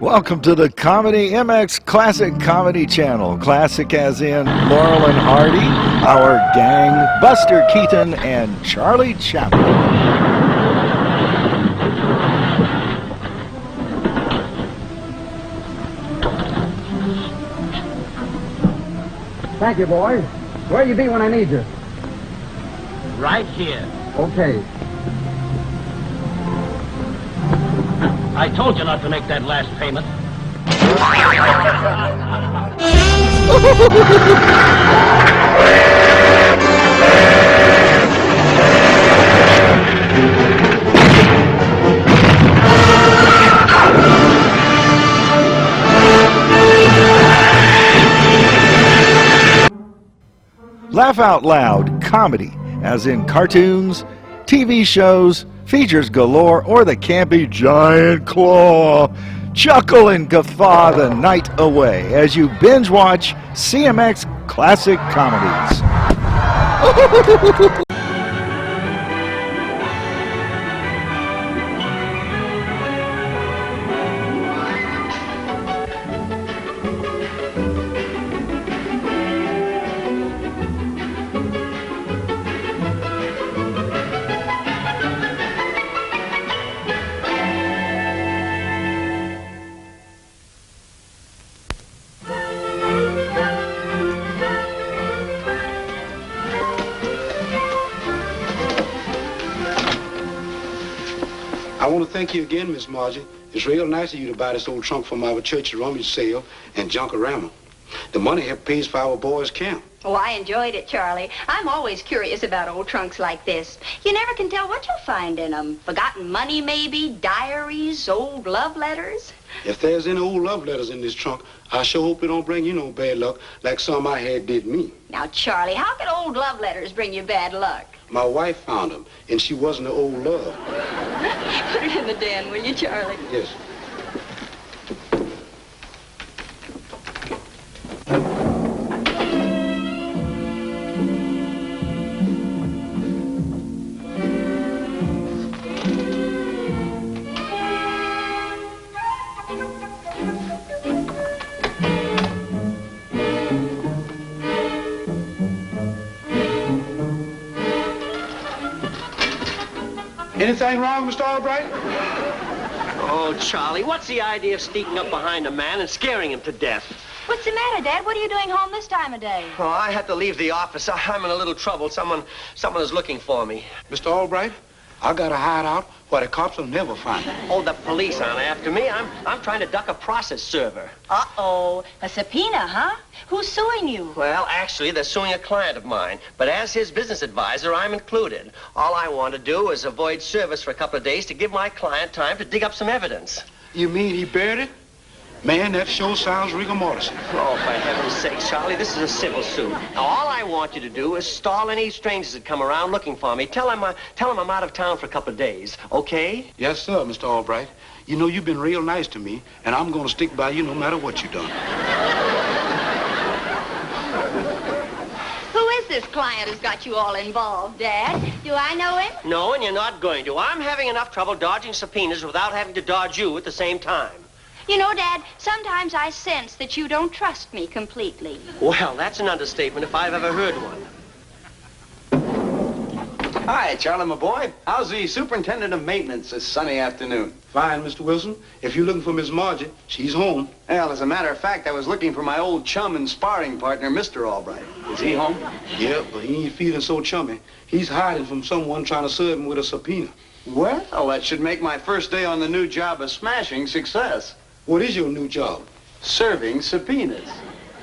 Welcome to the Comedy MX Classic Comedy Channel. Classic as in Laurel and Hardy, Our Gang, Buster Keaton, and Charlie Chaplin. Thank you, boys. Where'll you be when I need you? Right here. Okay. I told you not to make that last payment. Laugh Out Loud comedy, as in cartoons, TV shows, features galore, or the campy giant claw. Chuckle and guffaw the night away as you binge watch CMX Classic Comedies. I want to thank you again, Miss Margie. It's real nice of you to buy this old trunk from our church rummage sale and junkorama. The money help pays for our boys' camp. Oh, I enjoyed it, Charlie. I'm always curious about old trunks like this. You never can tell what you'll find in them. Forgotten money, maybe, diaries, old love letters. If there's any old love letters in this trunk, I sure hope it don't bring you no bad luck like some I had did me. Now, Charlie, how could old love letters bring you bad luck? My wife found them, and she wasn't an old love. Put it in the den, will you, Charlie? Yes. Anything wrong, Mr. Albright? Oh, Charlie, what's the idea of sneaking up behind a man and scaring him to death? What's the matter, Dad? What are you doing home this time of day? Oh, I had to leave the office. I'm in a little trouble. Someone is looking for me. Mr. Albright, I got a hideout where the cops will never find me. Oh, the police aren't after me. I'm trying to duck a process server. Uh-oh. A subpoena, huh? Who's suing you? Well, actually, they're suing a client of mine. But as his business advisor, I'm included. All I want to do is avoid service for a couple of days to give my client time to dig up some evidence. You mean he buried it? Man, that sure sounds rigor mortis. Oh, for heaven's sake, Charlie, this is a civil suit. Now, all I want you to do is stall any strangers that come around looking for me. Tell them I'm out of town for a couple of days, okay? Yes, sir, Mr. Albright. You know, you've been real nice to me, and I'm going to stick by you no matter what you've done. Who is this client who's got you all involved, Dad? Do I know him? No, and you're not going to. I'm having enough trouble dodging subpoenas without having to dodge you at the same time. You know, Dad, sometimes I sense that you don't trust me completely. Well, that's an understatement if I've ever heard one. Hi, Charlie, my boy. How's the superintendent of maintenance this sunny afternoon? Fine, Mr. Wilson. If you're looking for Miss Margie, she's home. Well, as a matter of fact, I was looking for my old chum and sparring partner, Mr. Albright. Is he home? Yeah, but he ain't feeling so chummy. He's hiding from someone trying to serve him with a subpoena. Well, that should make my first day on the new job a smashing success. What is your new job? Serving subpoenas.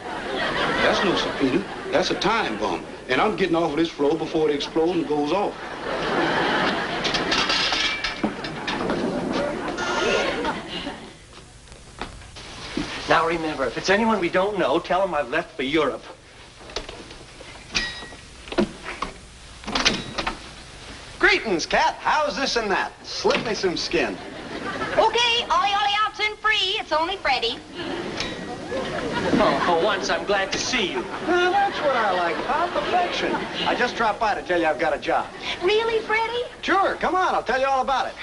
That's no subpoena. That's a time bomb. And I'm getting off of this floor before it explodes and goes off. Now, remember, if it's anyone we don't know, tell them I've left for Europe. Greetings, Cat. How's this and that? Slip me some skin. Okay, ollie out's in free. It's only Freddie. Oh, for once, I'm glad to see you. That's what I like about perfection. I just dropped by to tell you I've got a job. Really, Freddie? Sure, come on, I'll tell you all about it.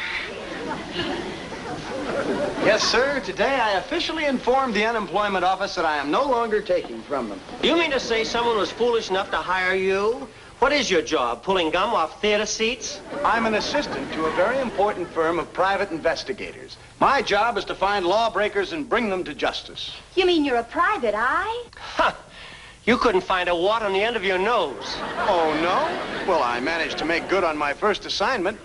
Yes, sir. Today I officially informed the unemployment office that I am no longer taking from them. You mean to say someone was foolish enough to hire you? What is your job, pulling gum off theater seats? I'm an assistant to a very important firm of private investigators. My job is to find lawbreakers and bring them to justice. You mean you're a private eye? Ha! You couldn't find a wart on the end of your nose. Oh, no? Well, I managed to make good on my first assignment.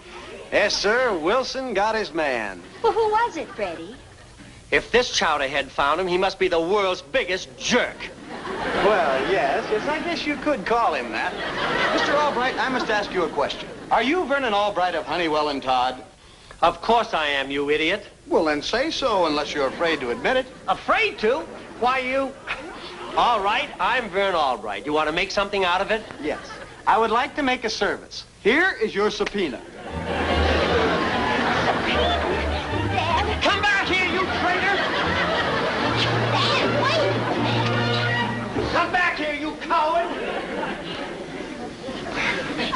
Yes, sir, Wilson got his man. Well, who was it, Freddie? If this chowderhead found him, he must be the world's biggest jerk. Well, yes, I guess you could call him that. Mr. Albright, I must ask you a question. Are you Vernon Albright of Honeywell and Todd? Of course I am, you idiot. Well, then say so, unless you're afraid to admit it. Afraid to? Why, you... All right, I'm Vern Albright. You want to make something out of it? Yes. I would like to make a service. Here is your subpoena. Dad. Come back here, you traitor! Dad, wait. Come back here, you coward!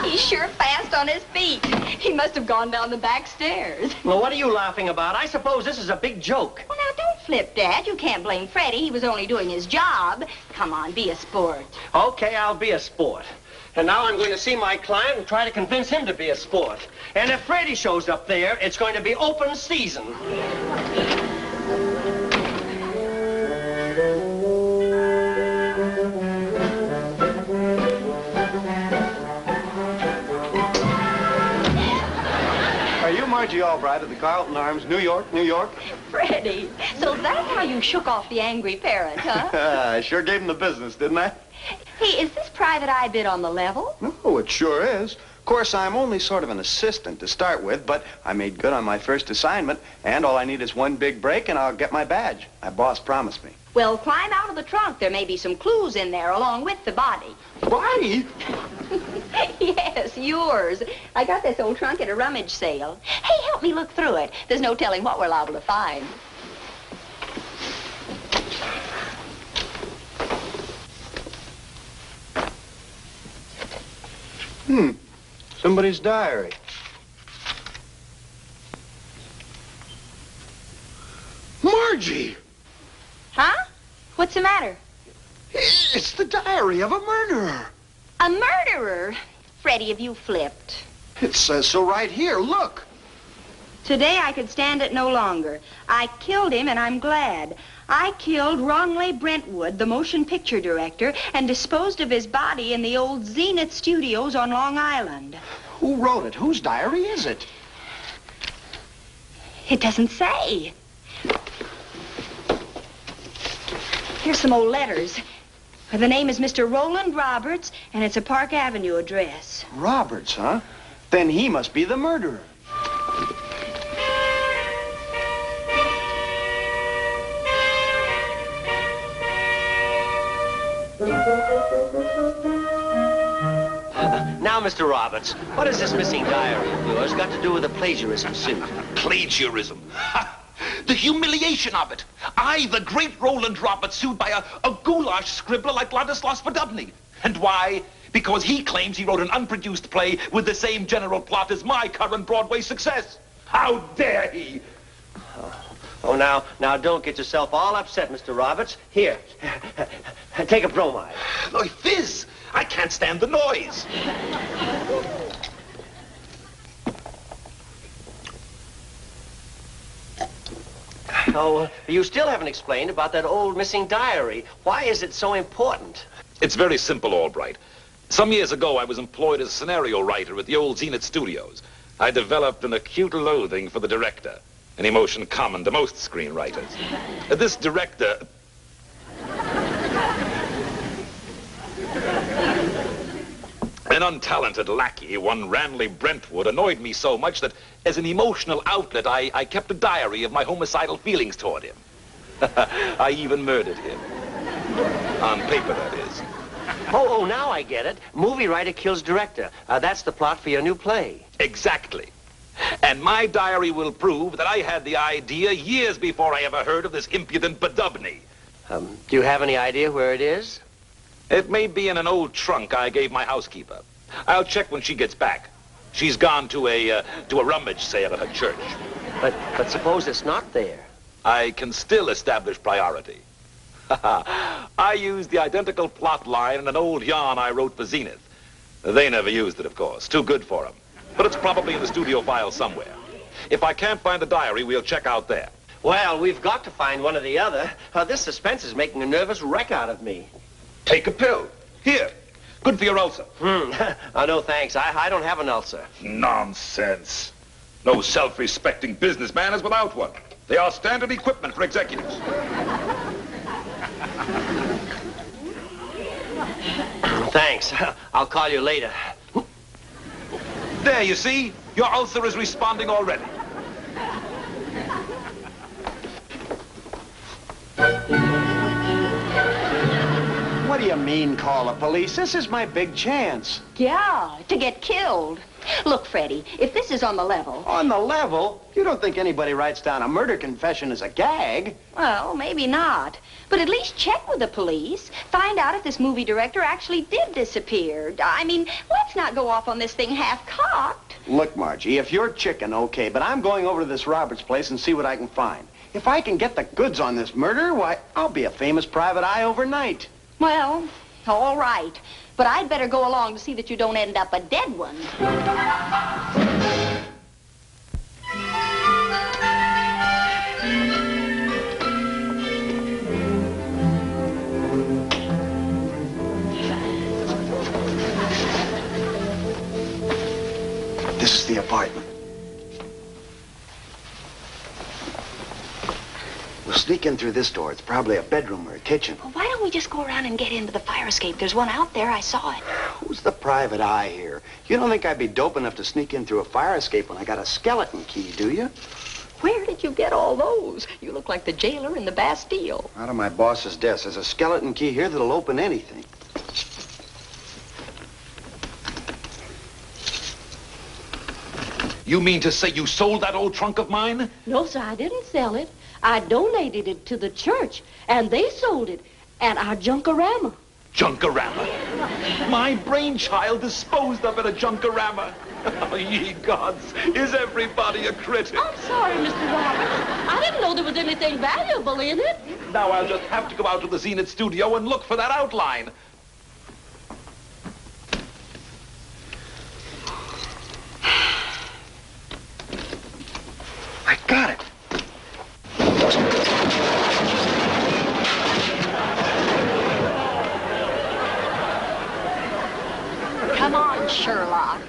He's sure fast on his feet. He must have gone down the back stairs. Well, what are you laughing about? I suppose this is a big joke. Well, now, don't flip, Dad. You can't blame Freddie. He was only doing his job. Come on, be a sport. Okay, I'll be a sport. And now I'm going to see my client and try to convince him to be a sport. And if Freddie shows up there, it's going to be open season. Are you Margie Albright of the Carlton Arms, New York, New York? Freddie, so that's how you shook off the angry parent, huh? I sure gave him the business, didn't I? Hey, is this private eye bit on the level? Oh, it sure is. Of course, I'm only sort of an assistant to start with, but I made good on my first assignment, and all I need is one big break, and I'll get my badge. My boss promised me. Well, climb out of the trunk. There may be some clues in there along with the body. Body? Yes, yours. I got this old trunk at a rummage sale. Hey, help me look through it. There's no telling what we're liable to find. Somebody's diary. Margie! Huh? What's the matter? It's the diary of a murderer. A murderer? Freddie, have you flipped? It says so right here. Look. Today I could stand it no longer. I killed him, and I'm glad. I killed Ronley Brentwood, the motion picture director, and disposed of his body in the old Zenith studios on Long Island. Who wrote it? Whose diary is it? It doesn't say. Here's some old letters. The name is Mr. Roland Roberts, and it's a Park Avenue address. Roberts, huh? Then he must be the murderer. Now, Mr. Roberts, what has this missing diary of yours got to do with the plagiarism suit? Plagiarism. Ha! The humiliation of it. I, the great Roland Roberts, sued by a goulash scribbler like Ladislas Podubny. And why? Because he claims he wrote an unproduced play with the same general plot as my current Broadway success. How dare he? Oh, now, don't get yourself all upset, Mr. Roberts. Here, take a bromide. Oh, fizz! I can't stand the noise. Oh, you still haven't explained about that old missing diary. Why is it so important? It's very simple, Albright. Some years ago, I was employed as a scenario writer at the old Zenith studios. I developed an acute loathing for the director, an emotion common to most screenwriters. This director... An untalented lackey, one Ranley Brentwood, annoyed me so much that as an emotional outlet, I kept a diary of my homicidal feelings toward him. I even murdered him. On paper, that is. Oh, now I get it. Movie writer kills director. That's the plot for your new play. Exactly. And my diary will prove that I had the idea years before I ever heard of this impudent Podubny. Do you have any idea where it is? It may be in an old trunk I gave my housekeeper. I'll check when she gets back. She's gone to a rummage sale at her church. But suppose it's not there. I can still establish priority. I used the identical plot line in an old yarn I wrote for Zenith. They never used it, of course. Too good for them. But it's probably in the studio file somewhere. If I can't find the diary, we'll check out there. Well, we've got to find one or the other. This suspense is making a nervous wreck out of me. Take a pill. Here. Good for your ulcer. No, thanks. I don't have an ulcer. Nonsense. No self-respecting businessman is without one. They are standard equipment for executives. Thanks. I'll call you later. There, you see? Your ulcer is responding already. What do you mean, call the police? This is my big chance. Yeah, to get killed. Look, Freddie, if this is on the level... On the level? You don't think anybody writes down a murder confession as a gag? Well, maybe not. But at least check with the police. Find out if this movie director actually did disappear. I mean, let's not go off on this thing half-cocked. Look, Margie, if you're chicken, okay, but I'm going over to this Roberts place and see what I can find. If I can get the goods on this murder, why, I'll be a famous private eye overnight. Well, all right. But I'd better go along to see that you don't end up a dead one. This is the apartment. We'll sneak in through this door. It's probably a bedroom or a kitchen. Well, why don't we just go around and get into the fire escape? There's one out there. I saw it. Who's the private eye here? You don't think I'd be dope enough to sneak in through a fire escape when I got a skeleton key, do you? Where did you get all those? You look like the jailer in the Bastille. Out of my boss's desk. There's a skeleton key here that'll open anything. You mean to say you sold that old trunk of mine? No, sir, I didn't sell it. I donated it to the church, and they sold it at our Junkorama. Junkorama? My brainchild disposed of at a Junkorama. Oh, ye gods, is everybody a critic? I'm sorry, Mr. Roberts. I didn't know there was anything valuable in it. Now I'll just have to go out to the Zenith studio and look for that outline. I got it. Come on, Sherlock.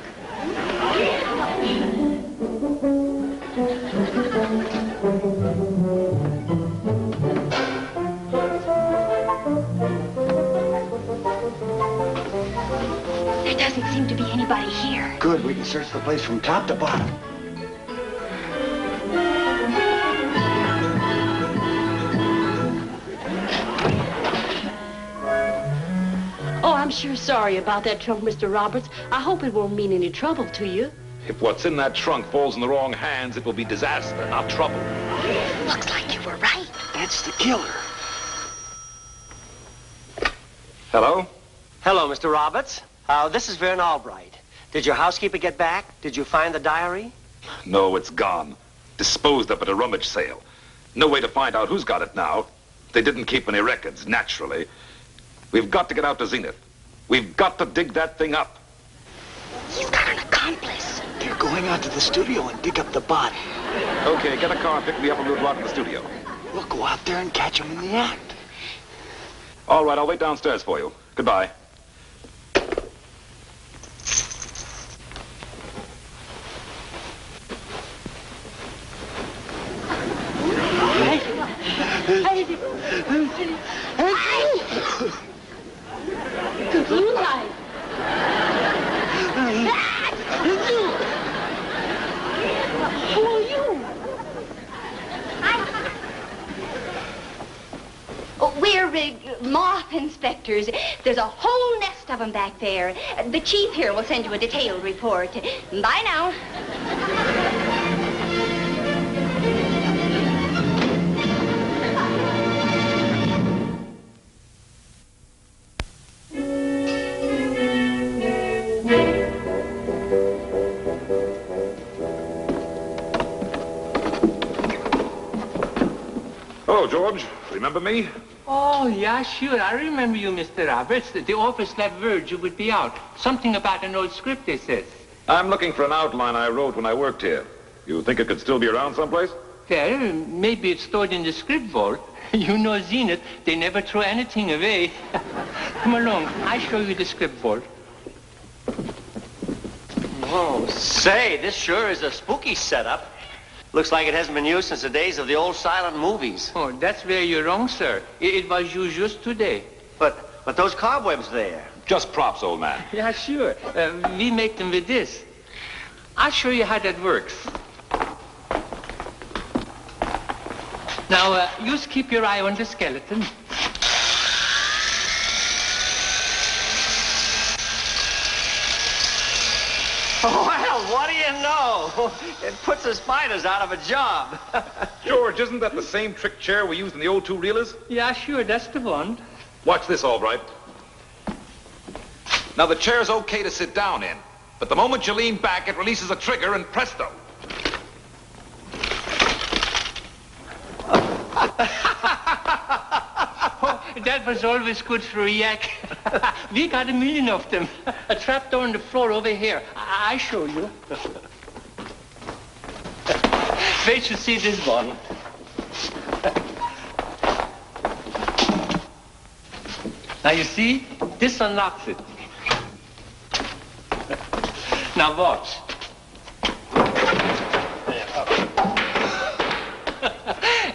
There doesn't seem to be anybody here. Good, we can search the place from top to bottom. Oh, I'm sure sorry about that trunk, Mr. Roberts. I hope it won't mean any trouble to you. If what's in that trunk falls in the wrong hands, it will be disaster, not trouble. Looks like you were right. That's the killer. Hello? Hello, Mr. Roberts. This is Vern Albright. Did your housekeeper get back? Did you find the diary? No, it's gone. Disposed of at a rummage sale. No way to find out who's got it now. They didn't keep any records, naturally. We've got to get out to Zenith. We've got to dig that thing up. He's got an accomplice. They're going out to the studio and dig up the body. Okay, get a car and pick me up and we'll go out to the studio. We'll go out there and catch him in the act. All right, I'll wait downstairs for you. Goodbye. Good moonlight. Who are you? We're moth inspectors. There's a whole nest of them back there. The chief here will send you a detailed report. Bye now. Oh, George, remember me? Oh, yeah, sure. I remember you, Mr. Roberts. The office left word you would be out. Something about an old script, they said. I'm looking for an outline I wrote when I worked here. You think it could still be around someplace? Well, maybe it's stored in the script vault. You know Zenith, they never throw anything away. Come along, I'll show you the script vault. Oh, say, this sure is a spooky setup. Looks like it hasn't been used since the days of the old silent movies. Oh, that's where you're wrong, sir. It was used just today. But those cobwebs there. Just props, old man. Yeah, sure. We make them with this. I'll show you how that works. Now, just keep your eye on the skeleton. Well, what do you know? It puts the spiders out of a job. George, isn't that the same trick chair we used in the old two-reelers? Yeah, sure, that's the one. Watch this, Albright. Now, the chair's okay to sit down in, but the moment you lean back, it releases a trigger, and presto. That was always good for a yak. We got 1 million of them. A trapdoor on the floor over here. I show you. Wait to see this one. Now you see, this unlocks it. Now watch.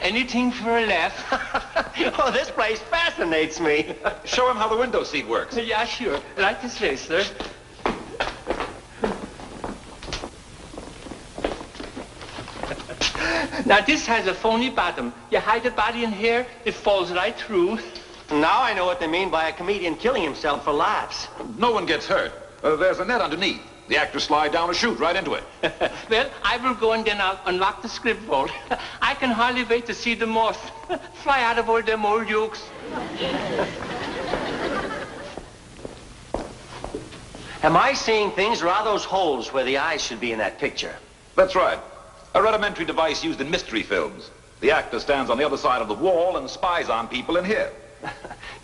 Anything for a laugh. Oh, this place fascinates me. Show him how the window seat works. Yeah, sure. Right this way, sir. Now, this has a phony bottom. You hide the body in here, it falls right through. Now I know what they mean by a comedian killing himself for laughs. No one gets hurt. There's a net underneath. The actors slide down a chute right into it. Well, I will go and then I'll unlock the script vault. I can hardly wait to see the moth fly out of all them old jokes. Am I seeing things, or are those holes where the eyes should be in that picture? That's right. A rudimentary device used in mystery films. The actor stands on the other side of the wall and spies on people in here.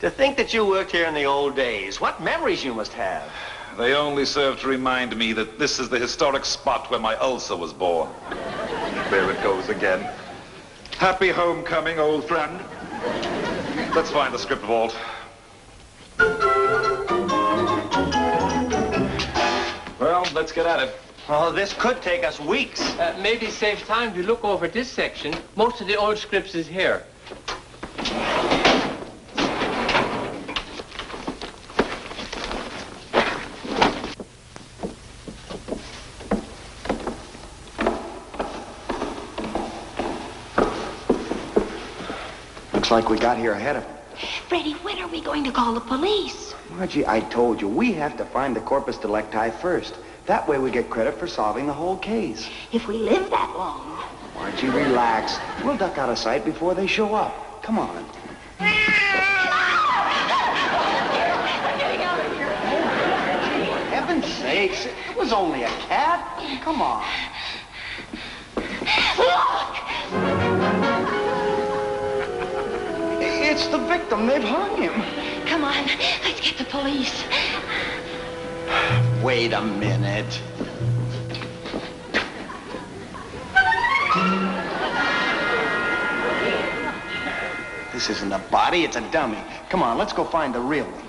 To think that you worked here in the old days. What memories you must have. They only serve to remind me that this is the historic spot where my ulcer was born. There it goes again. Happy homecoming, old friend. Let's find the script vault. Well, let's get at it. Oh, this could take us weeks. Maybe save time to look over this section. Most of the old scripts is here. Looks like we got here ahead of him. Freddie, when are we going to call the police? Margie, I told you, we have to find the Corpus Delecti first. That way we get credit for solving the whole case. If we live that long. Margie, relax. We'll duck out of sight before they show up. Come on. Heaven's sakes, it was only a cat. Come on. Look! It's the victim. They've hung him. Come on, let's get the police. Wait a minute. This isn't a body, it's a dummy. Come on, let's go find the real one.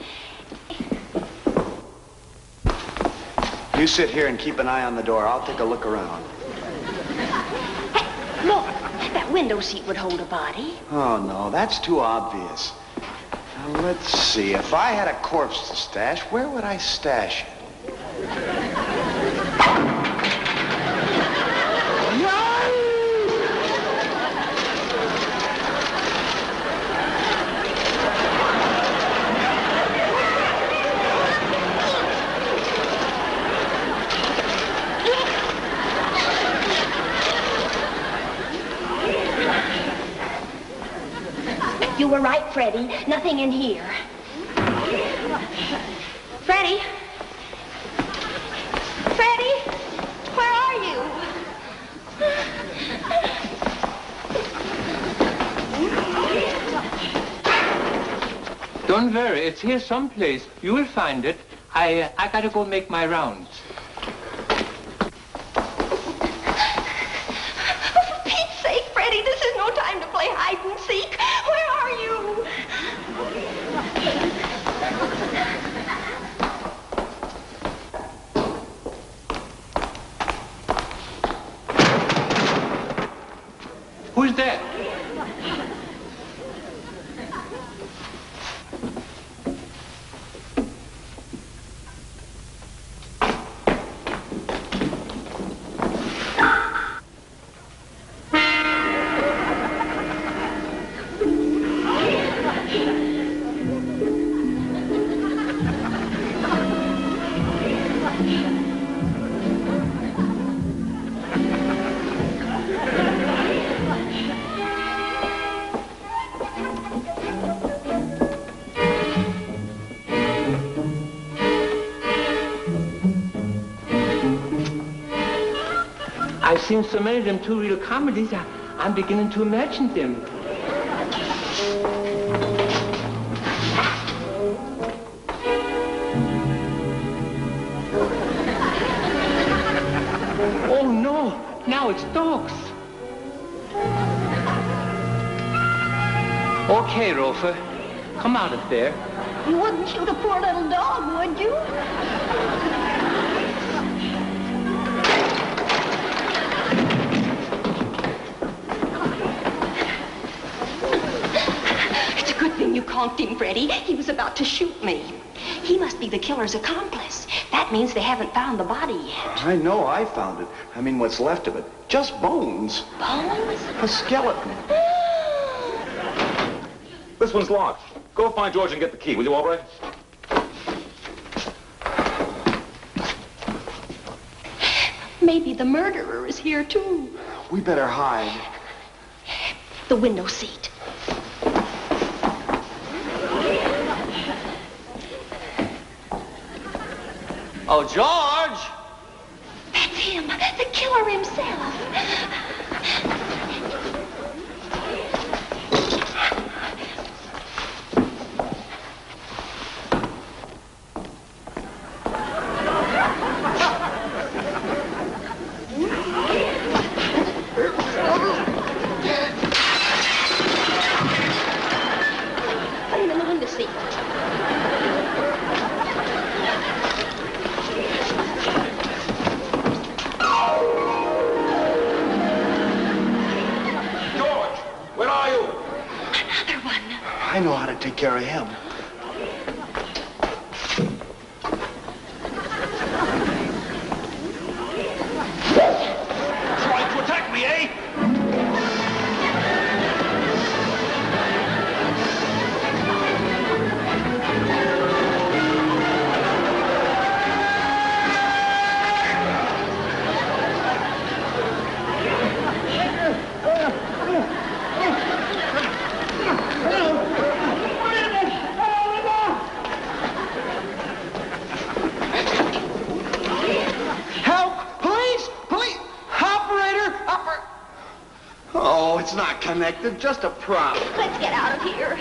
You sit here and keep an eye on the door. I'll take a look around. Hey, look, that window seat would hold a body. Oh, no, that's too obvious. Now, let's see. If I had a corpse to stash, where would I stash it? You were right, Freddie. Nothing in here. Freddie? Freddie? Where are you? Don't worry, it's here someplace. You will find it. I gotta go make my rounds. For Pete's sake, Freddie, this is no time to play hide and seek. Where are you? Who's that? I've seen so many of them two real comedies, I'm beginning to imagine them. Oh no, now it's dogs. Okay, Rofer, come out of there. You wouldn't shoot a poor little dog, would you? You conked him, Freddie. He was about to shoot me. He must be the killer's accomplice. That means they haven't found the body yet. I know I found it. I mean, what's left of it. Just bones. Bones? A skeleton. This one's locked. Go find George and get the key, will you, Albright? Maybe the murderer is here, too. We better hide. The window seat. Oh, George! That's him, the killer himself. Put him in the window seat. I know how to take care of him. Trying to attack me, eh? Oh, it's not connected, just a prop. Let's get out of here.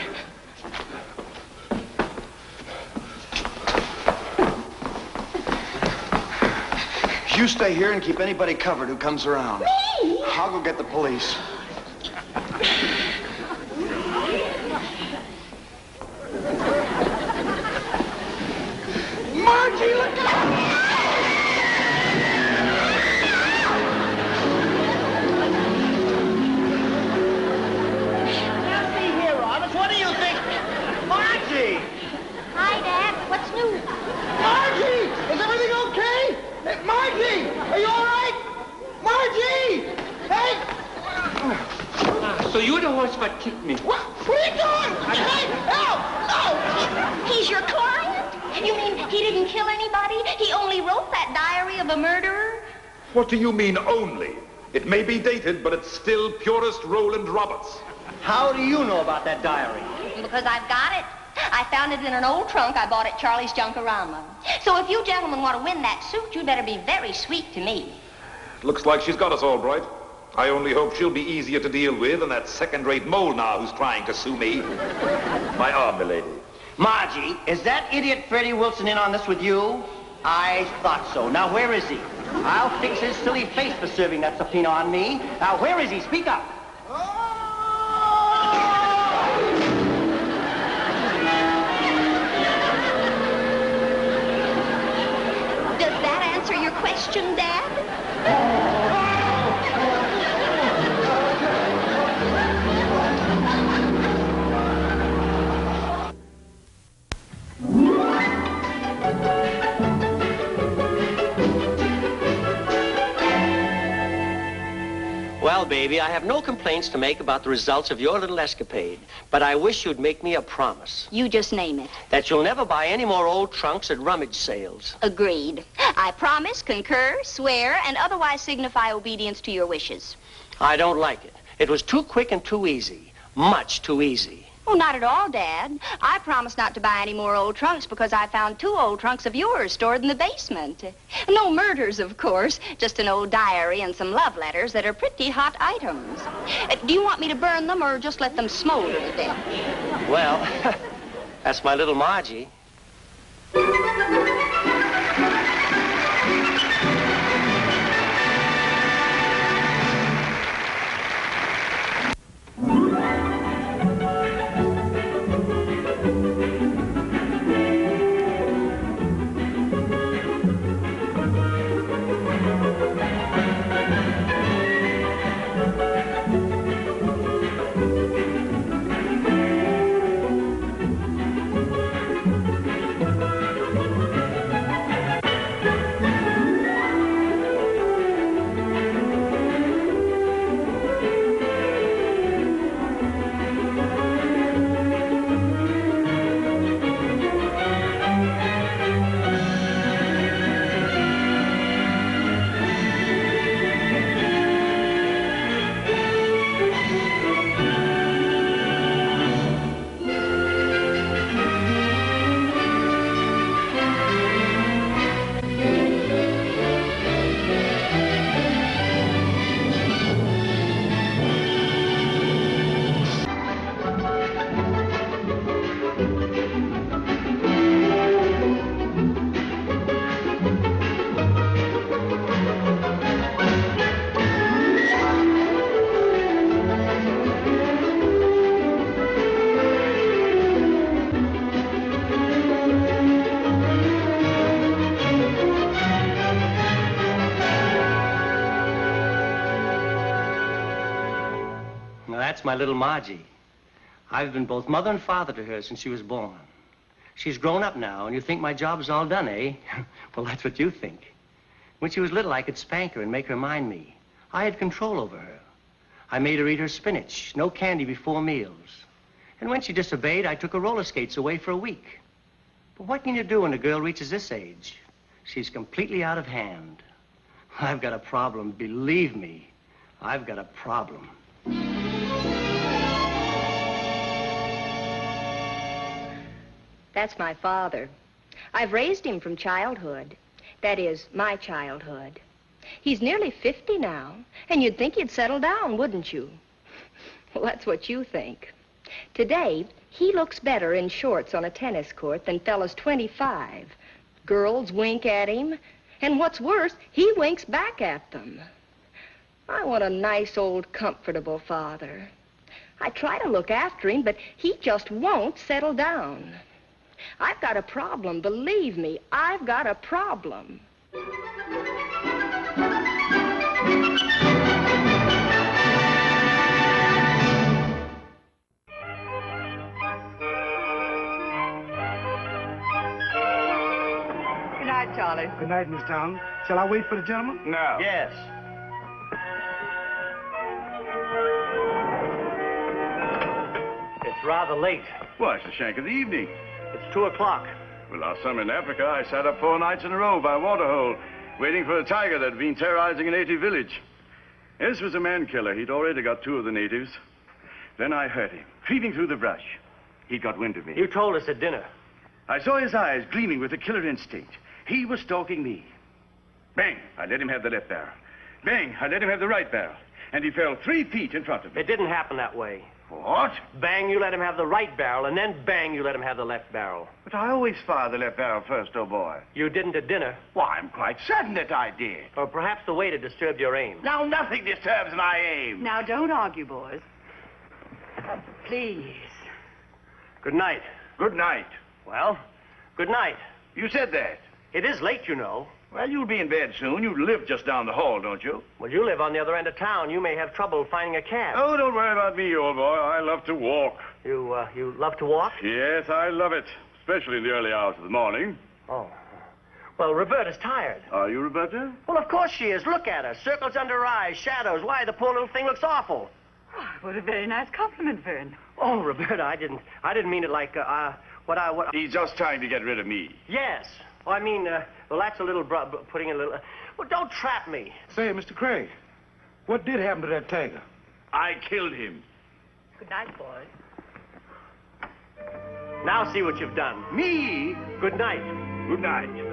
You stay here and keep anybody covered who comes around. Me? I'll go get the police. Margie, look out! Hi, Dad. What's new? Margie! Is everything okay? Hey, Margie! Are you all right? Margie! Hey! So you're the horse that kicked me. What are you doing? Hey, help! No! He's your client? You mean he didn't kill anybody? He only wrote that diary of a murderer? What do you mean, only? It may be dated, but it's still purest Roland Roberts. How do you know about that diary? Because I've got it. I found it in an old trunk I bought at Charlie's Junkorama. So if you gentlemen want to win that suit, you'd better be very sweet to me. Looks like she's got us all right. I only hope she'll be easier to deal with than that second-rate mole now who's trying to sue me. My arm, milady. Margie, is that idiot Freddie Wilson in on this with you? I thought so. Now, where is he? I'll fix his silly face for serving that subpoena on me. Now, where is he? Speak up. Does that answer your question, Dad? Well, baby, I have no complaints to make about the results of your little escapade, but I wish you'd make me a promise. You just name it. That you'll never buy any more old trunks at rummage sales. Agreed. I promise, concur, swear, and otherwise signify obedience to your wishes. I don't like it. It was too quick and too easy. Much too easy. Oh, not at all, Dad. I promised not to buy any more old trunks because I found 2 old trunks of yours stored in the basement. No murders, of course. Just an old diary and some love letters that are pretty hot items. Do you want me to burn them or just let them smolder to death? Well, that's my little Margie. That's my little Margie. I've been both mother and father to her since she was born. She's grown up now, and you think my job is all done, eh? Well, that's what you think. When she was little, I could spank her and make her mind me. I had control over her. I made her eat her spinach, no candy before meals. And when she disobeyed, I took her roller skates away for a week. But what can you do when a girl reaches this age? She's completely out of hand. I've got a problem, believe me. I've got a problem. That's my father. I've raised him from childhood. That is, my childhood. He's nearly 50 now, and you'd think he'd settle down, wouldn't you? Well, that's what you think. Today, he looks better in shorts on a tennis court than fellas 25. Girls wink at him, and what's worse, he winks back at them. I want a nice, old, comfortable father. I try to look after him, but he just won't settle down. I've got a problem, believe me, I've got a problem. Good night, Charlie. Good night, Miss Town. Shall I wait for the gentleman? No. Yes. It's rather late. Why, it's the shank of the evening. It's 2 o'clock. Well, last summer in Africa, I sat up 4 nights in a row by a waterhole, waiting for a tiger that had been terrorizing a native village. This was a man-killer. He'd already got 2 of the natives. Then I heard him, creeping through the brush. He'd got wind of me. You told us at dinner. I saw his eyes gleaming with a killer instinct. He was stalking me. Bang! I let him have the left barrel. Bang! I let him have the right barrel. And he fell 3 feet in front of me. It didn't happen that way. What? Bang, you let him have the right barrel, and then bang, you let him have the left barrel. But I always fire the left barrel first, old boy. You didn't at dinner. Why, I'm quite certain that I did. Or perhaps the waiter disturbed your aim. Now, nothing disturbs my aim. Now, don't argue, boys. Please. Good night. Good night. Well, good night. You said that. It is late, you know. Well, you'll be in bed soon. You live just down the hall, don't you? Well, you live on the other end of town. You may have trouble finding a cab. Oh, don't worry about me, old boy. I love to walk. You love to walk? Yes, I love it. Especially in the early hours of the morning. Oh. Well, Roberta's tired. Are you, Roberta? Well, of course she is. Look at her. Circles under her eyes, shadows. Why, the poor little thing looks awful. Oh, what a very nice compliment, Vern. Oh, Roberta, I didn't mean it like, what. He's just trying to get rid of me. Yes. Oh, I mean, well, that's a little, putting in a little, well, don't trap me. Say, Mr. Craig, what did happen to that tiger? I killed him. Good night, boys. Now see what you've done. Me? Good night. Good night.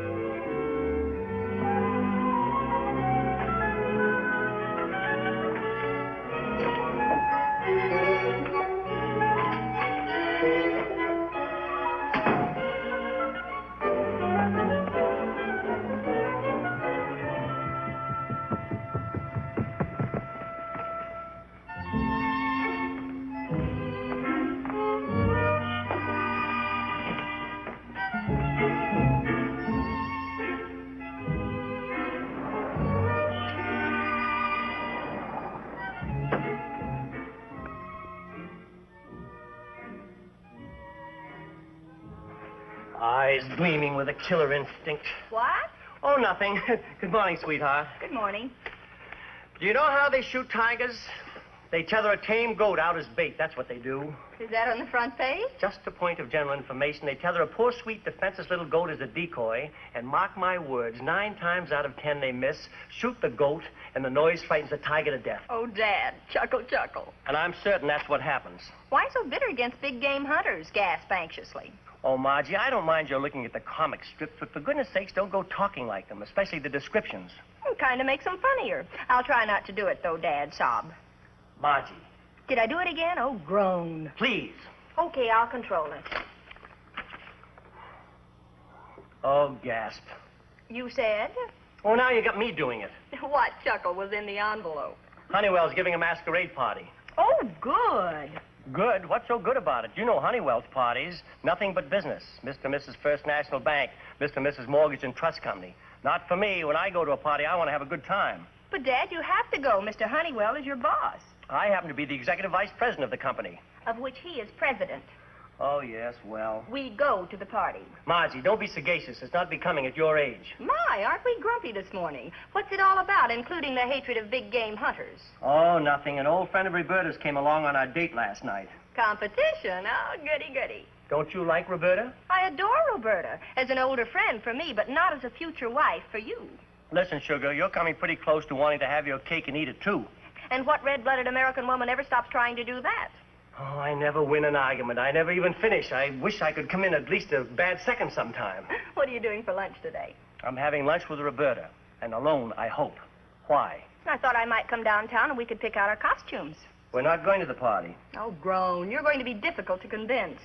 Eyes gleaming with a killer instinct. What? Oh, nothing. Good morning, sweetheart. Good morning. Do you know how they shoot tigers? They tether a tame goat out as bait. That's what they do. Is that on the front page? Just a point of general information. They tether a poor, sweet, defenseless little goat as a decoy, and mark my words, 9 times out of 10 they miss, shoot the goat, and the noise frightens the tiger to death. Oh, Dad. Chuckle, chuckle. And I'm certain that's what happens. Why so bitter against big game hunters? Gasped anxiously. Oh, Margie, I don't mind your looking at the comic strips, but for goodness sakes, don't go talking like them, especially the descriptions. It kind of makes them funnier. I'll try not to do it, though, Dad. Sob. Margie. Did I do it again? Oh, groan. Please. Okay, I'll control it. Oh, gasp. You said? Oh, now you got me doing it. What chuckle was in the envelope? Honeywell's giving a masquerade party. Oh, good. Good? What's so good about it? You know Honeywell's parties. Nothing but business. Mr. and Mrs. First National Bank, Mr. and Mrs. Mortgage and Trust Company. Not for me. When I go to a party, I want to have a good time. But, Dad, you have to go. Mr. Honeywell is your boss. I happen to be the executive vice president of the company. Of which he is president. Oh, yes, well. We go to the party. Margie, don't be sagacious. It's not becoming at your age. My, aren't we grumpy this morning? What's it all about, including the hatred of big game hunters? Oh, nothing. An old friend of Roberta's came along on our date last night. Competition? Oh, goody, goody. Don't you like Roberta? I adore Roberta as an older friend for me, but not as a future wife for you. Listen, sugar, you're coming pretty close to wanting to have your cake and eat it, too. And what red-blooded American woman ever stops trying to do that? Oh, I never win an argument. I never even finish. I wish I could come in at least a bad second sometime. What are you doing for lunch today? I'm having lunch with Roberta. And alone, I hope. Why? I thought I might come downtown and we could pick out our costumes. We're not going to the party. Oh, groan. You're going to be difficult to convince.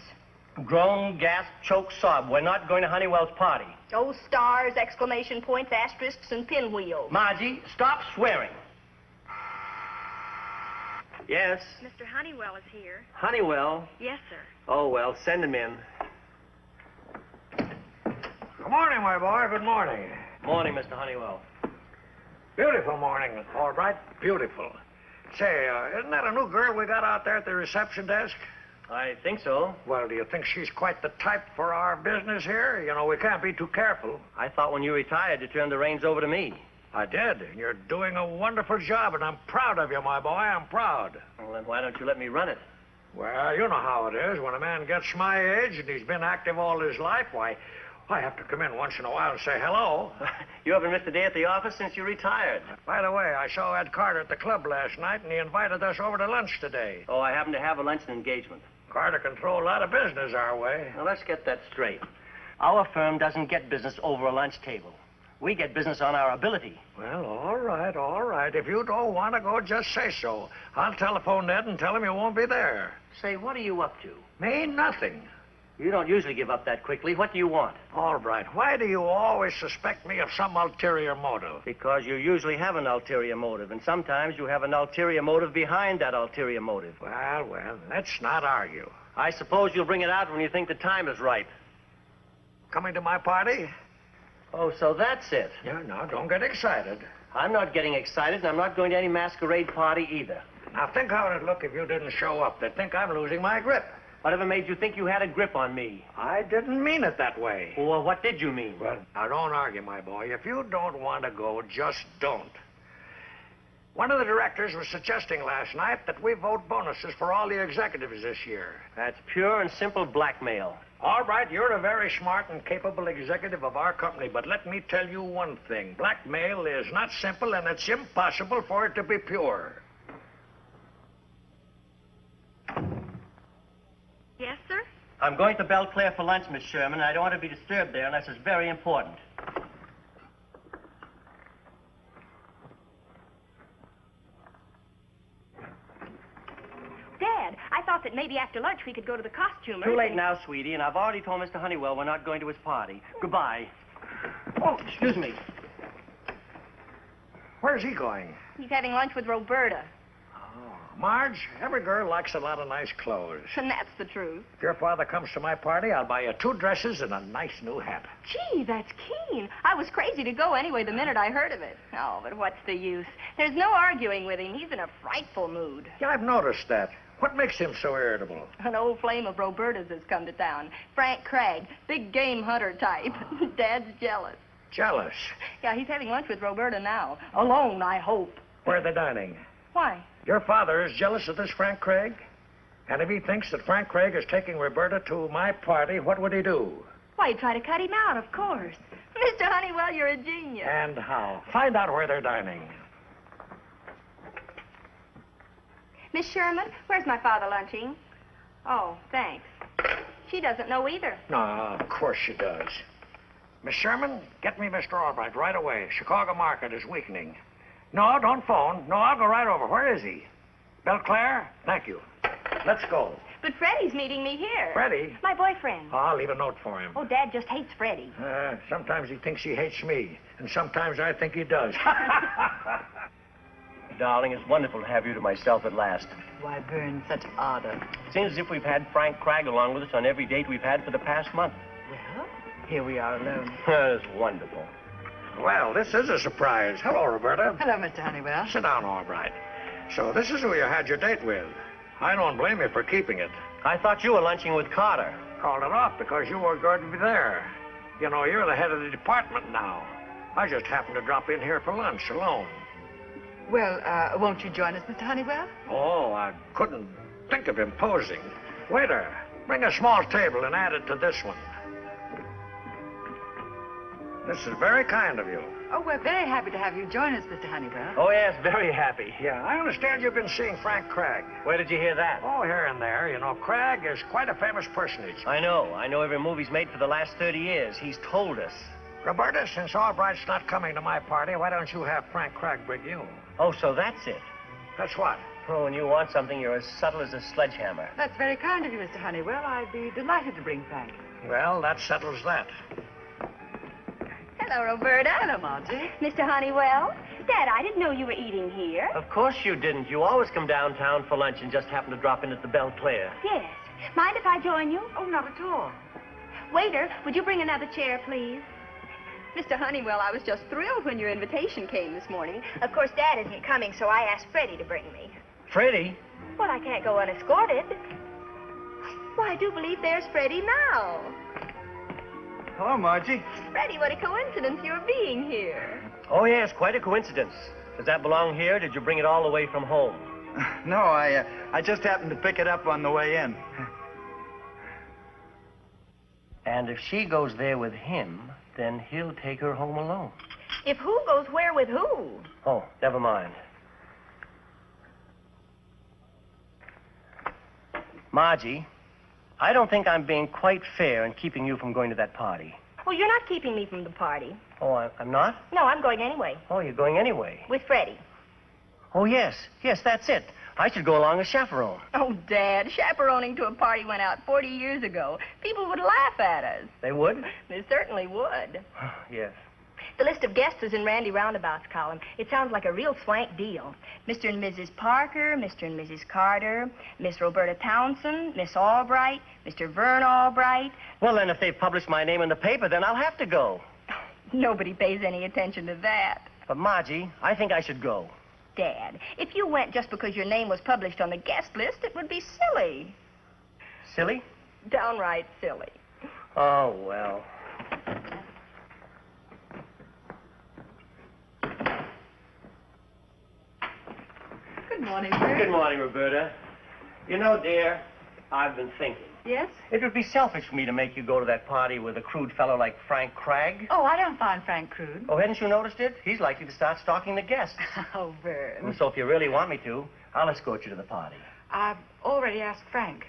Groan, gasp, choke, sob. We're not going to Honeywell's party. Oh, stars, exclamation points, asterisks, and pinwheels. Margie, stop swearing. Yes? Mr. Honeywell is here. Honeywell? Yes, sir. Oh, well, send him in. Good morning, my boy. Good morning. Morning, Mr. Honeywell. Beautiful morning, Albright. Beautiful. Say, isn't that a new girl we got out there at the reception desk? I think so. Well, do you think she's quite the type for our business here? You know, we can't be too careful. I thought when you retired, you turned the reins over to me. I did. You're doing a wonderful job, and I'm proud of you, my boy. I'm proud. Well, then why don't you let me run it? Well, you know how it is. When a man gets my age and he's been active all his life, why, I have to come in once in a while and say hello. You haven't missed a day at the office since you retired. By the way, I saw Ed Carter at the club last night, and he invited us over to lunch today. Oh, I happen to have a luncheon engagement. Carter can throw a lot of business our way. Now, let's get that straight. Our firm doesn't get business over a lunch table. We get business on our ability. Well, all right, all right. If you don't want to go, just say so. I'll telephone Ned and tell him you won't be there. Say, what are you up to? Me, nothing. You don't usually give up that quickly. What do you want? Albright, why do you always suspect me of some ulterior motive? Because you usually have an ulterior motive, and sometimes you have an ulterior motive behind that ulterior motive. Well, let's not argue. I suppose you'll bring it out when you think the time is right. Coming to my party? Oh, so that's it. Yeah, now, don't get excited. I'm not getting excited, and I'm not going to any masquerade party either. Now, think how it'd look if you didn't show up. They'd think I'm losing my grip. Whatever made you think you had a grip on me? I didn't mean it that way. Well, what did you mean? Well, now, don't argue, my boy. If you don't want to go, just don't. One of the directors was suggesting last night that we vote bonuses for all the executives this year. That's pure and simple blackmail. All right, you're a very smart and capable executive of our company, but let me tell you one thing. Blackmail is not simple, and it's impossible for it to be pure. Yes, sir? I'm going to Belclair for lunch, Miss Sherman, and I don't want to be disturbed there unless it's very important. Dad, I thought that maybe after lunch we could go to the costumer. Too late now, sweetie, and I've already told Mr. Honeywell we're not going to his party. Goodbye. Oh, excuse me. Where's he going? He's having lunch with Roberta. Marge, every girl likes a lot of nice clothes. And that's the truth. If your father comes to my party, I'll buy you 2 dresses and a nice new hat. Gee, that's keen. I was crazy to go anyway the minute I heard of it. Oh, but what's the use? There's no arguing with him. He's in a frightful mood. Yeah, I've noticed that. What makes him so irritable? An old flame of Roberta's has come to town. Frank Craig, big game hunter type. Dad's jealous. Jealous? Yeah, he's having lunch with Roberta now. Alone, I hope. Where are they dining? Why? Your father is jealous of this Frank Craig? And if he thinks that Frank Craig is taking Roberta to my party, what would he do? Why, he'd try to cut him out, of course. Mr. Honeywell, you're a genius. And how? Find out where they're dining. Miss Sherman, where's my father lunching? Oh, thanks. She doesn't know either. No, of course she does. Miss Sherman, get me Mr. Albright right away. Chicago market is weakening. No, don't phone. No, I'll go right over. Where is he? Belclair? Thank you. Let's go. But Freddie's meeting me here. Freddie? My boyfriend. Oh, I'll leave a note for him. Oh, Dad just hates Freddie. Sometimes he thinks he hates me, and sometimes I think he does. Darling, it's wonderful to have you to myself at last. Why, Vern, such ardor. Seems as if we've had Frank Craig along with us on every date we've had for the past month. Well, here we are alone. It's wonderful. Well, this is a surprise. Hello, Roberta. Hello, Mr. Honeywell. Sit down, Albright. So this is who you had your date with. I don't blame you for keeping it. I thought you were lunching with Carter. Called it off because you were going to be there. You know, you're the head of the department now. I just happened to drop in here for lunch alone. Well, won't you join us, Mr. Honeywell? Oh, I couldn't think of imposing. Waiter, bring a small table and add it to this one. This is very kind of you. Oh, we're very happy to have you join us, Mr. Honeywell. Oh, yes, very happy. Yeah, I understand you've been seeing Frank Craig. Where did you hear that? Oh, here and there. You know, Craig is quite a famous personage. I know. I know every move he's made for the last 30 years. He's told us. Roberta, since Albright's not coming to my party, why don't you have Frank Craig bring you? Oh, so that's it. That's what? Oh, when you want something, you're as subtle as a sledgehammer. That's very kind of you, Mr. Honeywell. I'd be delighted to bring Frank. Well, that settles that. Hello, Roberta. Hello, Margie. Mr. Honeywell. Dad, I didn't know you were eating here. Of course you didn't. You always come downtown for lunch and just happen to drop in at the Belclair. Yes. Mind if I join you? Oh, not at all. Waiter, would you bring another chair, please? Mr. Honeywell, I was just thrilled when your invitation came this morning. Of course, Dad isn't coming, so I asked Freddie to bring me. Freddie? Well, I can't go unescorted. Why, I do believe there's Freddie now. Hello, Margie. Freddie, what a coincidence you're being here. Oh, yes, quite a coincidence. Does that belong here, or did you bring it all the way from home? No, I just happened to pick it up on the way in. And if she goes there with him, then he'll take her home alone. If who goes where with who? Oh, never mind. Margie, I don't think I'm being quite fair in keeping you from going to that party. Well, you're not keeping me from the party. Oh, I'm not? No, I'm going anyway. Oh, you're going anyway. With Freddie. Oh, yes. Yes, that's it. I should go along as chaperone. Oh, Dad, chaperoning to a party went out 40 years ago. People would laugh at us. They would? They certainly would. Yes. The list of guests is in Randy Roundabout's column. It sounds like a real swank deal. Mr. and Mrs. Parker, Mr. and Mrs. Carter, Miss Roberta Townsend, Miss Albright, Mr. Vern Albright. Well, then, if they publish my name in the paper, then I'll have to go. Nobody pays any attention to that. But, Margie, I think I should go. Dad, if you went just because your name was published on the guest list, it would be silly. Silly? Downright silly. Oh, well. Good morning, sir. Good morning, Roberta. You know, dear, I've been thinking. Yes? It would be selfish for me to make you go to that party with a crude fellow like Frank Cragg. Oh, I don't find Frank crude. Oh, hadn't you noticed it? He's likely to start stalking the guests. Oh, Vern. And so if you really want me to, I'll escort you to the party. I've already asked Frank.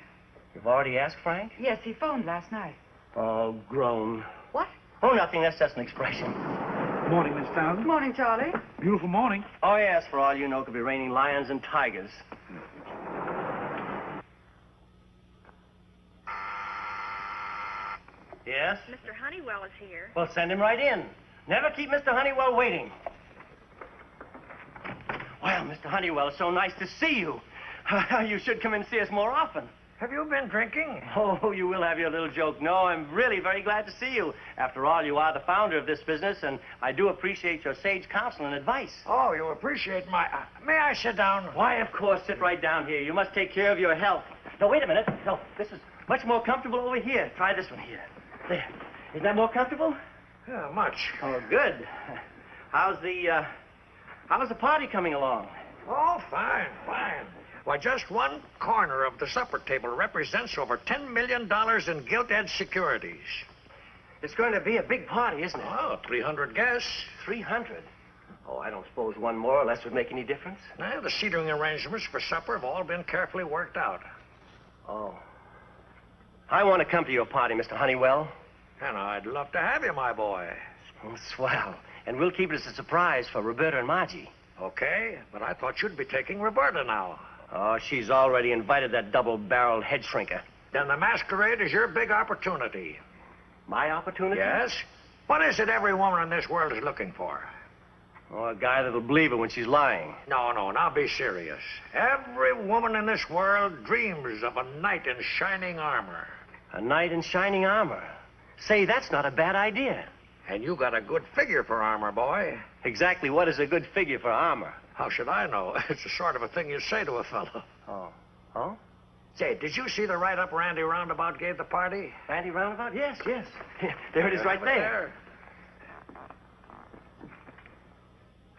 You've already asked Frank? Yes, he phoned last night. Oh, groan. What? Oh, nothing. That's just an expression. Morning, Miss Townsend. Good morning, Charlie. Beautiful morning. Oh, yes, for all you know, it could be raining lions and tigers. Yes? Mr. Honeywell is here. Well, send him right in. Never keep Mr. Honeywell waiting. Well, Mr. Honeywell, it's so nice to see you. You should come and see us more often. Have you been drinking? Oh, you will have your little joke. No, I'm really very glad to see you. After all, you are the founder of this business, and I do appreciate your sage counsel and advice. Oh, you appreciate my... may I sit down? Why, of course, sit right down here. You must take care of your health. No, wait a minute. No, this is much more comfortable over here. Try this one here. There. Isn't that more comfortable? Yeah, much. Oh, good. How's the party coming along? Oh, fine, fine. Why, just one corner of the supper table represents over $10 million in gilt-edged securities. It's going to be a big party, isn't it? Oh, 300 guests. 300? Oh, I don't suppose one more or less would make any difference. Now, the seating arrangements for supper have all been carefully worked out. Oh. I want to come to your party, Mr. Honeywell. And I'd love to have you, my boy. Oh, swell. And we'll keep it as a surprise for Roberta and Margie. Okay, but I thought you'd be taking Roberta now. Oh, she's already invited that double-barreled head shrinker. Then the masquerade is your big opportunity. My opportunity? Yes. What is it every woman in this world is looking for? Oh, a guy that'll believe her when she's lying. No, now be serious. Every woman in this world dreams of a knight in shining armor. A knight in shining armor? Say, that's not a bad idea. And you got a good figure for armor, boy. Exactly what is a good figure for armor? How should I know? It's the sort of a thing you say to a fellow. Oh. Oh? Say, did you see the write-up Randy Roundabout gave the party? Randy Roundabout? Yes. There it is right there.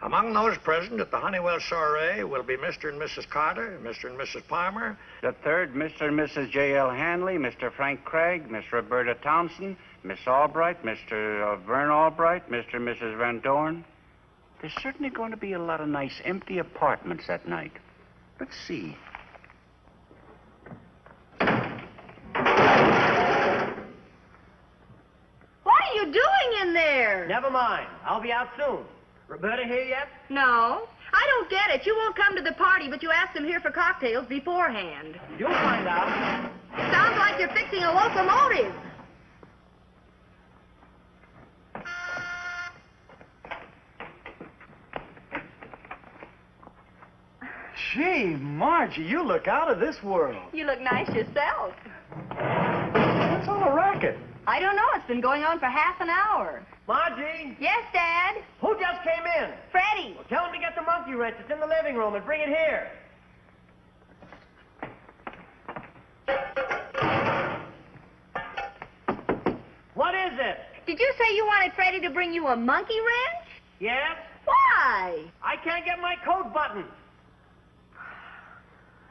Among those present at the Honeywell soiree will be Mr. and Mrs. Carter, Mr. and Mrs. Palmer. The third, Mr. and Mrs. J.L. Hanley, Mr. Frank Craig, Miss Roberta Townsend, Miss Albright, Mr. Vern Albright, Mr. and Mrs. Van Dorn. There's certainly going to be a lot of nice empty apartments that night. Let's see. What are you doing in there? Never mind. I'll be out soon. Roberta here yet? No. I don't get it. You won't come to the party, but you asked them here for cocktails beforehand. You'll find out. Sounds like you're fixing a locomotive. Gee, Margie, you look out of this world. You look nice yourself. What's all the racket? I don't know. It's been going on for half an hour. Margie? Yes, Dad? Who just came in? Freddie. Well, tell him to get the monkey wrench. It's in the living room, and bring it here. What is it? Did you say you wanted Freddie to bring you a monkey wrench? Yes? Why? I can't get my coat buttoned.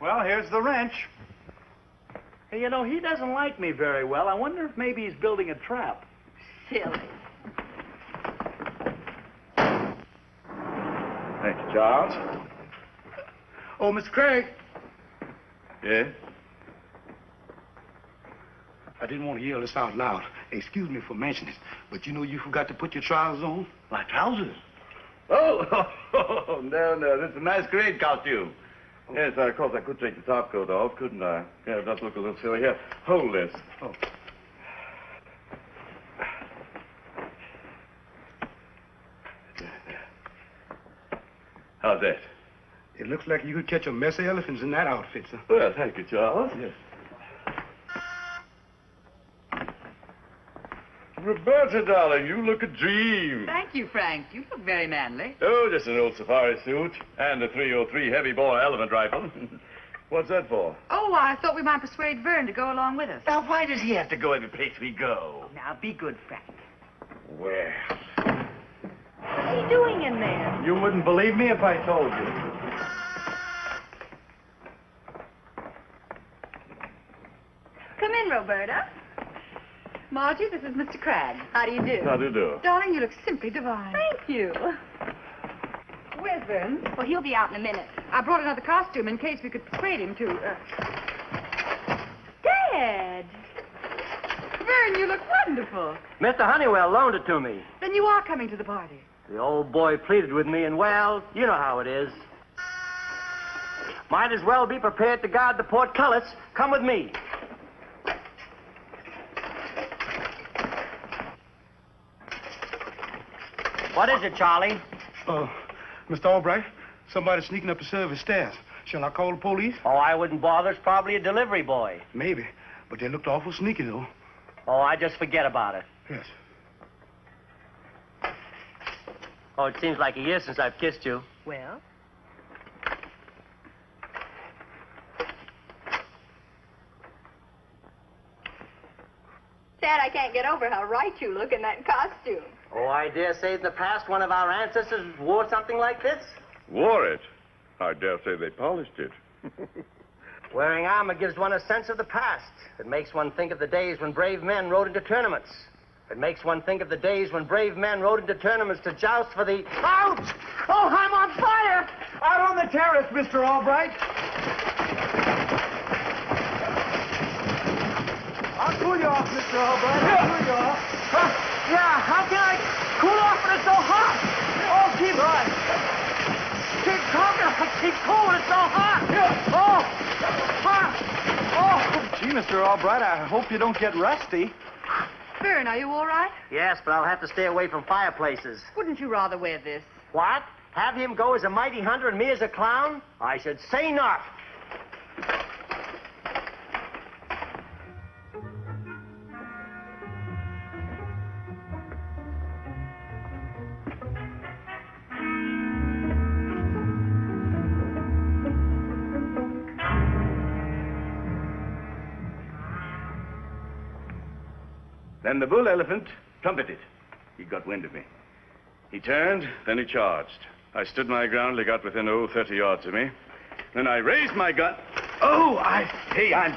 Well, here's the wrench. Hey, you know, he doesn't like me very well. I wonder if maybe he's building a trap. Silly. Thank you, Charles. Oh, Miss Craig. Yeah? I didn't want to yell this out loud. Excuse me for mentioning it, but you know you forgot to put your trousers on? My trousers? Oh, no, this is a masquerade costume. Yes, of course I could take the top coat off, couldn't I? Yeah, that look a little silly. Here, hold this. Oh. How's that? It looks like you could catch a mess of elephants in that outfit, sir. Well, thank you, Charles. Yes. Roberta, darling, you look a dream. Thank you, Frank. You look very manly. Oh, just an old safari suit and a 303 heavy-bore elephant rifle. What's that for? Oh, I thought we might persuade Vern to go along with us. Now, why does he have to go every place we go? Now, be good, Frank. Well, What's he doing in there? You wouldn't believe me if I told you. Come in, Roberta. Margie, this is Mr. Cragg. How do you do? how do you do? Darling, you look simply divine. Thank you. Where's Vern? Well, he'll be out in a minute. I brought another costume in case we could persuade him to, Dad! Vern, you look wonderful. Mr. Honeywell loaned it to me. Then you are coming to the party. The old boy pleaded with me, and, well, you know how it is. Might as well be prepared to guard the portcullis. Come with me. What is it, Charlie? Mr. Albright, somebody's sneaking up the service stairs. Shall I call the police? Oh, I wouldn't bother. It's probably a delivery boy. Maybe, but they looked awful sneaky, though. Oh, I just forget about it. Yes. Oh, it seems like a year since I've kissed you. Well? Dad, I can't get over how right you look in that costume. Oh, I dare say in the past one of our ancestors wore something like this. Wore it? I dare say they polished it. Wearing armor gives one a sense of the past. It makes one think of the days when brave men rode into tournaments. It makes one think of the days when brave men rode into tournaments to joust for the... Ouch! Oh, I'm on fire! Out on the terrace, Mr. Albright. I'll cool you off, Mr. Albright. I'll cool you off. Yeah, how can I cool off when it's so hot? Oh, keep on. Keep talking. Keep cool when it's so hot. Oh, hot. Oh. Gee, Mr. Albright, I hope you don't get rusty. Vern, are you all right? Yes, but I'll have to stay away from fireplaces. Wouldn't you rather wear this? What? Have him go as a mighty hunter and me as a clown? I should say not. Then the bull elephant trumpeted. He got wind of me. He turned, then he charged. I stood my ground till he got within, 30 yards of me. Then I raised my gun. Oh, I'm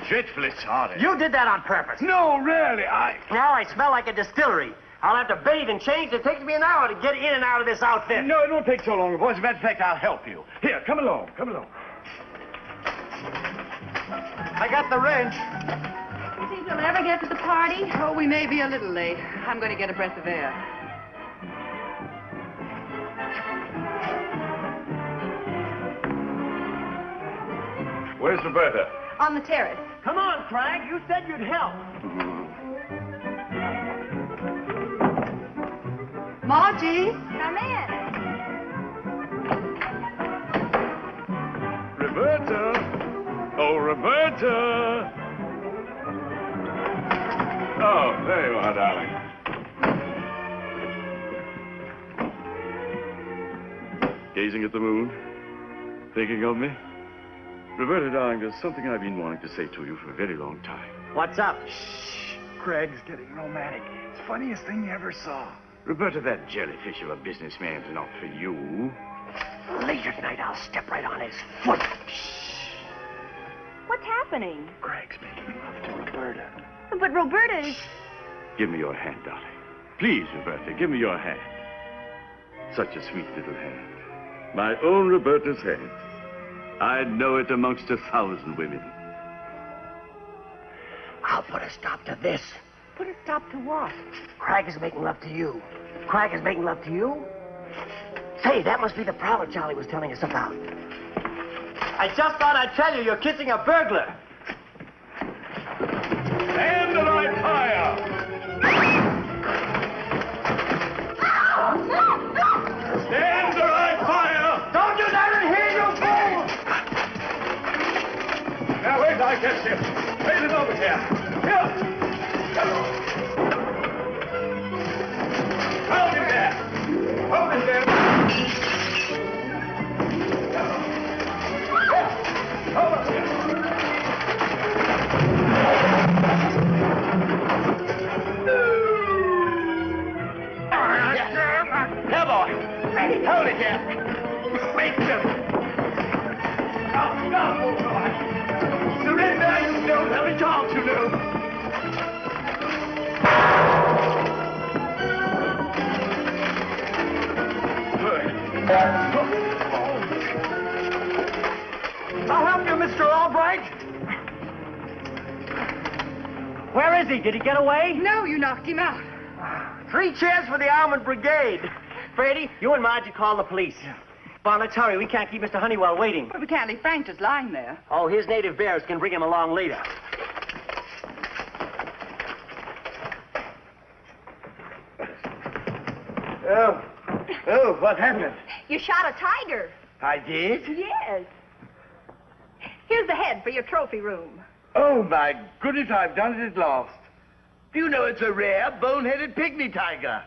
dreadfully sorry. You did that on purpose. No, really, Now I smell like a distillery. I'll have to bathe and change. It takes me an hour to get in and out of this outfit. No, it won't take so long, boys. As a matter of fact, I'll help you. Here, come along, come along. I got the wrench. You think we'll ever get to the party? Oh, we may be a little late. I'm going to get a breath of air. Where's Roberta? On the terrace. Come on, Frank. You said you'd help. Margie? Come in. Roberta! Oh, Roberta! Oh, there you are, darling. Gazing at the moon, thinking of me. Roberta, darling, there's something I've been wanting to say to you for a very long time. What's up? Shh. Craig's getting romantic. It's the funniest thing you ever saw. Roberta, that jellyfish of a businessman's not for you. Later tonight, I'll step right on his foot. What's happening? Craig's making love to Roberta. But Roberta is... Give me your hand, darling. Please, Roberta, give me your hand. Such a sweet little hand. My own Roberta's hand. I'd know it amongst 1,000 women. I'll put a stop to this. Put a stop to what? Crag is making love to you. Crag is making love to you? Say, that must be the prowler Charlie was telling us about. I just thought I'd tell you you're kissing a burglar. Stand the right fire! Stand the right fire! Don't do that in here, you fool! Now, wait till I catch him. Raise it over here. Here! Hold him there! Hold him there! Hold him there! Here, boy. Hold it here. Wait, Bill. Go, boy. Surrender, you don't have a chance, you know. I'll help you, Mr. Albright. Where is he? Did he get away? No, you knocked him out. 3 cheers for the Armored Brigade. Freddie, you and Margie call the police. Bon, let's hurry. We can't keep Mr. Honeywell waiting. But we can't leave Frank just lying there. Oh, his native bears can bring him along later. Oh, what happened? You shot a tiger. I did? Yes. Here's the head for your trophy room. Oh, my goodness, I've done it at last. Do you know it's a rare, bone-headed pygmy tiger?